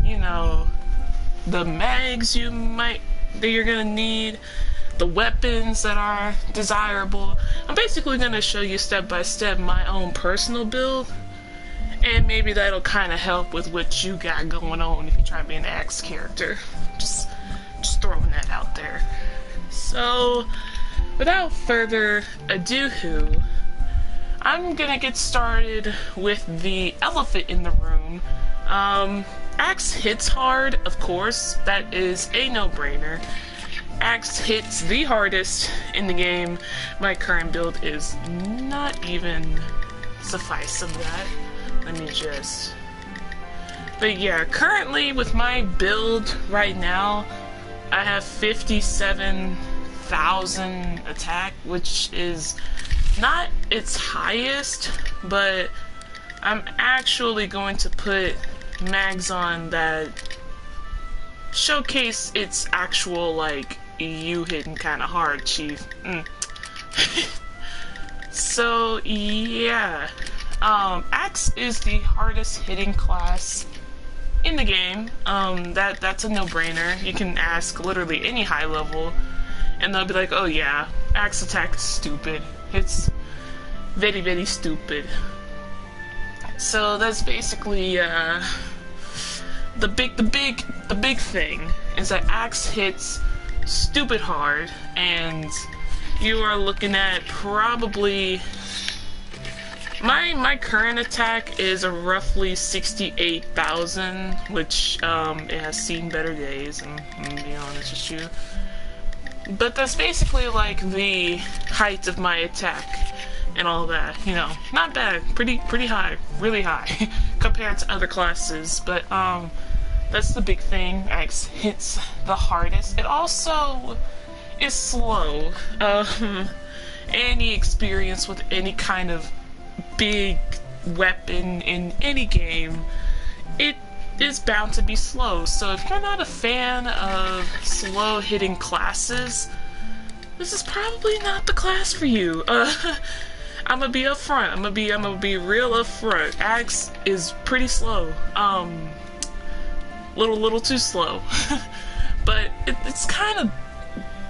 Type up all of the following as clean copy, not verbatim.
you know, the mags that you're gonna need, the weapons that are desirable. I'm basically gonna show you step by step my own personal build, and maybe that'll kind of help with what you got going on if you try to be an Axe character. Just throwing that out there. So, without further ado, I'm gonna get started with the elephant in the room. Axe hits hard, of course. That is a no-brainer. Axe hits the hardest in the game. My current build is not even suffice of that. Let me just... But yeah, currently with my build right now, I have 57,000 attack, which is not its highest, but I'm actually going to put mags on that showcase its actual, like, you hitting kind of hard, chief. So, yeah. Axe is the hardest hitting class in the game. That's a no-brainer. You can ask literally any high level, and they'll be like, oh yeah, Axe attack is stupid. It's very, very stupid. So that's basically, the big thing is that Axe hits stupid hard, and you are looking at probably... My current attack is a roughly 68,000, which it has seen better days, I'm gonna be honest with you. But that's basically like the height of my attack and all that, you know. Not bad, pretty high, really high compared to other classes. But that's the big thing. Axe hits the hardest. It also is slow. Any experience with any kind of big weapon in any game, it is bound to be slow. So if you're not a fan of slow hitting classes, this is probably not the class for you. I'm gonna be upfront. I'm gonna be real upfront. Axe is pretty slow. Little too slow. But it's kind of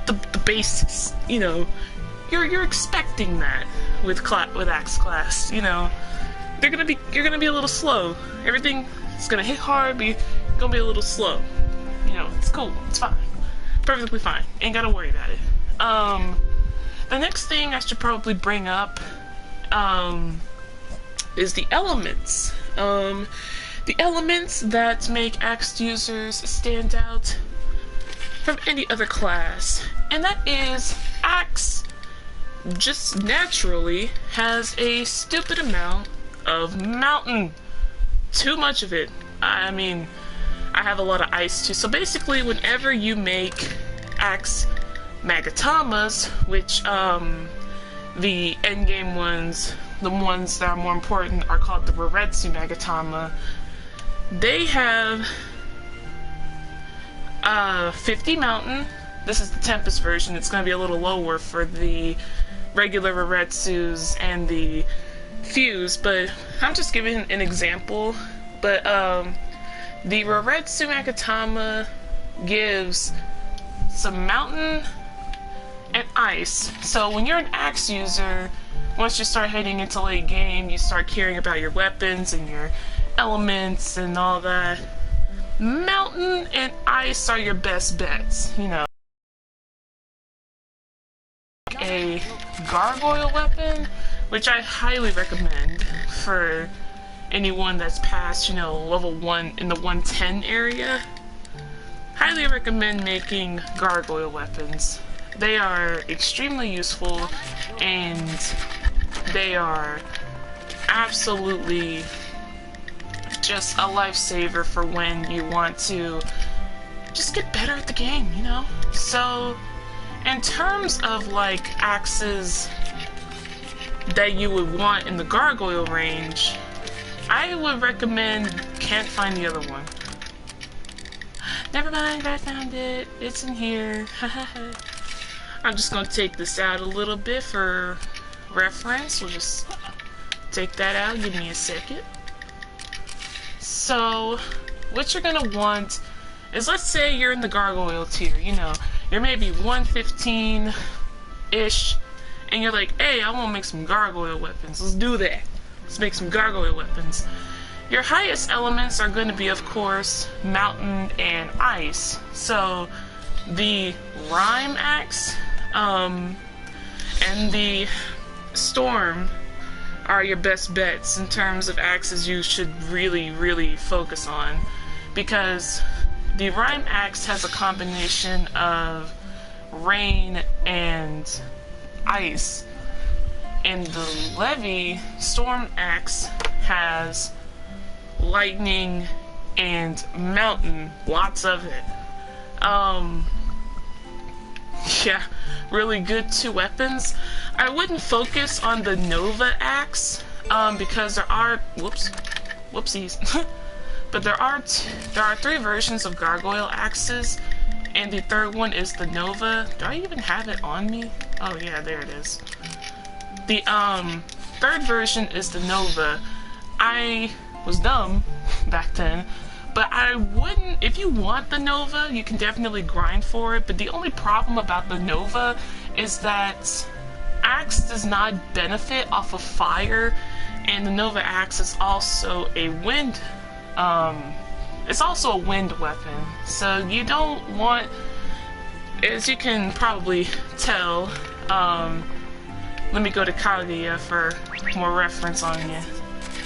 the basics, you know. You're expecting that with Axe class, you know. You're gonna be a little slow. Everything is gonna hit hard, but you're gonna be a little slow. You know, it's cool. It's fine. Perfectly fine. Ain't gotta worry about it. The next thing I should probably bring up is the elements. The elements that make Axe users stand out from any other class, and that is Axe just naturally has a stupid amount of mountain. Too much of it. I mean, I have a lot of ice too. So basically, whenever you make Axe Magatamas, which the endgame ones, the ones that are more important, are called the Raretsu Magatama. They have 50 mountain. This is the Tempest version. It's going to be a little lower for the regular Raretsus and the Fuse, but I'm just giving an example. But the Raretsu Magatama gives some mountain and ice. So when you're an Axe user, once you start heading into late game, you start caring about your weapons and your elements and all that. Mountain and ice are your best bets, you know. A gargoyle weapon, which I highly recommend for anyone that's past, you know, level 1 in the 110 area. Highly recommend making gargoyle weapons. They are extremely useful, and they are absolutely just a lifesaver for when you want to just get better at the game, you know? So, in terms of like axes that you would want in the gargoyle range, I would recommend, can't find the other one. Never mind, I found it. It's in here. I'm just gonna take this out a little bit for reference. We'll just take that out. Give me a second. So, what you're gonna want is, let's say you're in the gargoyle tier, you know, you're maybe 115-ish, and you're like, hey, I wanna make some gargoyle weapons. Let's do that. Let's make some gargoyle weapons. Your highest elements are gonna be, of course, mountain and ice. So, the Rime Axe, and the Storm are your best bets in terms of axes you should really focus on, because the Rime Axe has a combination of rain and ice, and the Levy Storm Axe has lightning and mountain, lots of it. Yeah, really good two weapons. I wouldn't focus on the Nova Axe, because there are, whoopsies, but there are three versions of gargoyle axes, and the third one is the Nova. Do I even have it on me? Oh yeah, there it is. The third version is the Nova. I was dumb back then, but I wouldn't, if you want the Nova, you can definitely grind for it, but the only problem about the Nova is that Axe does not benefit off of fire, and the Nova Axe is also a wind, it's also a wind weapon, so you don't want, as you can probably tell, let me go to Kaguya for more reference on you.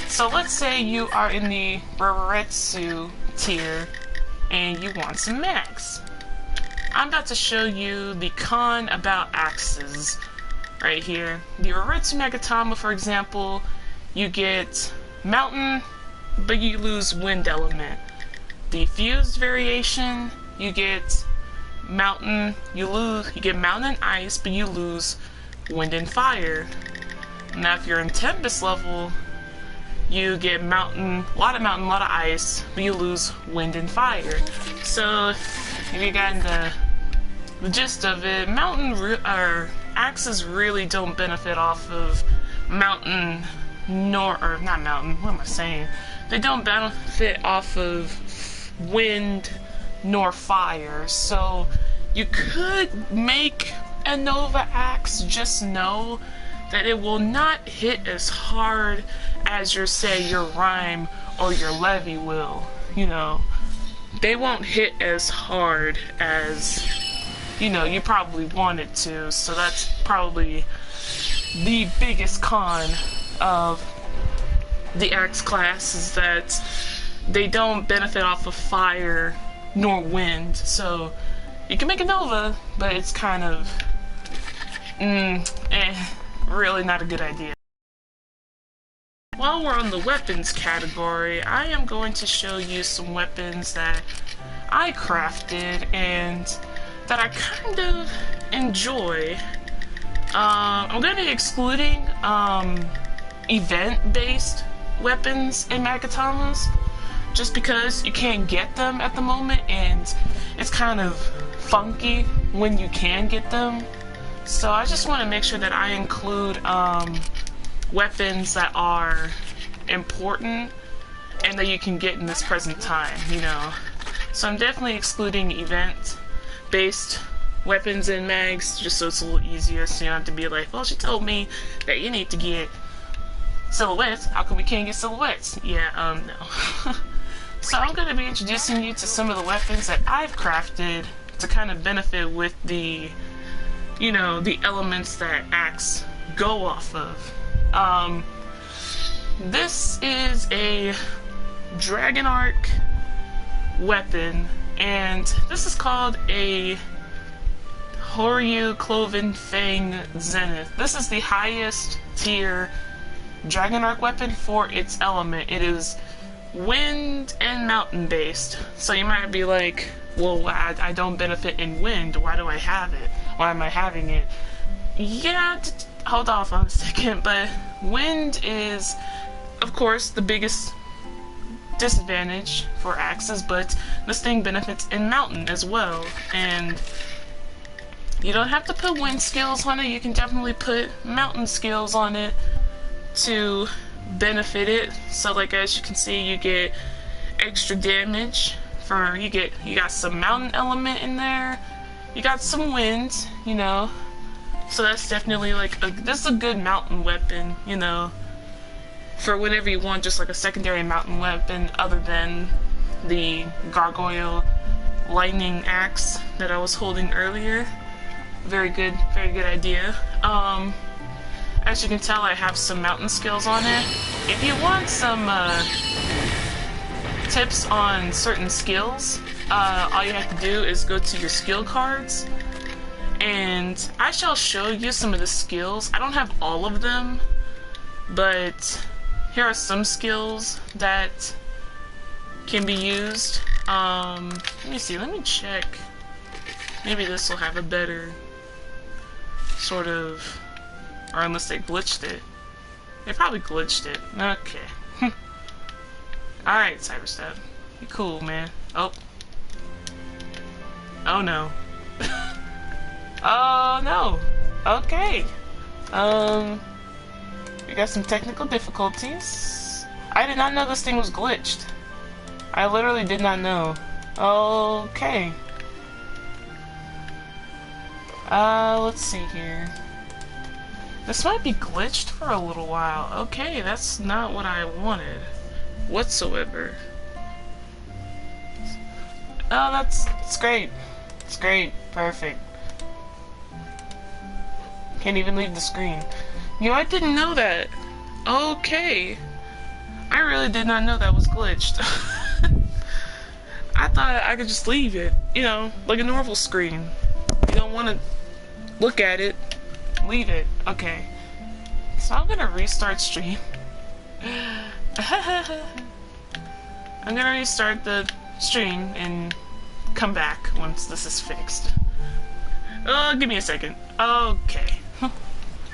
So let's say you are in the Raretsu tier and you want some max. I'm about to show you the con about axes right here. The Raretsu Megatama, for example, you get mountain, but you lose wind element. The fused variation, you get mountain, you get mountain and ice, but you lose wind and fire. Now if you're in Tempest level, you get mountain, a lot of ice, but you lose wind and fire. So if you got the gist of it, axes really don't benefit off of mountain, not mountain, what am I saying? They don't benefit off of wind nor fire. So you could make a Nova Axe, just know that it will not hit as hard as your Rime or your Levy will. You know, they won't hit as hard as, you know, you probably want it to. So that's probably the biggest con of the Axe class, is that they don't benefit off of fire nor wind. So you can make a Nova, but it's kind of really not a good idea. While we're on the weapons category, I am going to show you some weapons that I crafted and that I kind of enjoy. I'm going to be excluding event-based weapons in Magatamas, just because you can't get them at the moment, and it's kind of funky when you can get them. So I just want to make sure that I include weapons that are important and that you can get in this present time, you know. So I'm definitely excluding event-based weapons in mags, just so it's a little easier, so you don't have to be like, well, she told me that you need to get silhouettes. How come we can't get silhouettes? Yeah, no. So I'm going to be introducing you to some of the weapons that I've crafted to kind of benefit with the, you know, the elements that Axe go off of. This is a Dragon Arc weapon, and this is called a Horyu Cloven Fang Zenith. This is the highest tier Dragon Arc weapon for its element. It is wind and mountain based. So you might be like, well, I don't benefit in wind. Why do I have it? Why am I having it? Yeah, hold off on a second, but wind is, of course, the biggest disadvantage for axes, but this thing benefits in mountain as well, and you don't have to put wind skills on it. You can definitely put mountain skills on it to benefit it. So like, as you can see, you get extra damage for you got some mountain element in there. You got some wind, you know. So that's definitely like this is a good mountain weapon, you know. For whenever you want just like a secondary mountain weapon other than the gargoyle lightning axe that I was holding earlier. Very good idea. As you can tell, I have some mountain skills on it. If you want some tips on certain skills, all you have to do is go to your skill cards, and I shall show you some of the skills. I don't have all of them, but here are some skills that can be used. Let me see, let me check. Maybe this will have a better sort of, or unless they glitched it. They probably glitched it. Okay. Alright, Cyberstep. You cool, man. Oh. Oh no. Oh no. Okay. We got some technical difficulties. I did not know this thing was glitched. I literally did not know. Okay. Let's see here. This might be glitched for a little while. Okay, that's not what I wanted whatsoever. Oh, it's great. It's great. Perfect. Can't even leave the screen. You know, I didn't know that. Okay. I really did not know that was glitched. I thought I could just leave it, you know, like a normal screen. You don't want to look at it, leave it. Okay. So I'm gonna restart stream. I'm gonna restart the stream and come back once this is fixed. Oh, give me a second. Okay.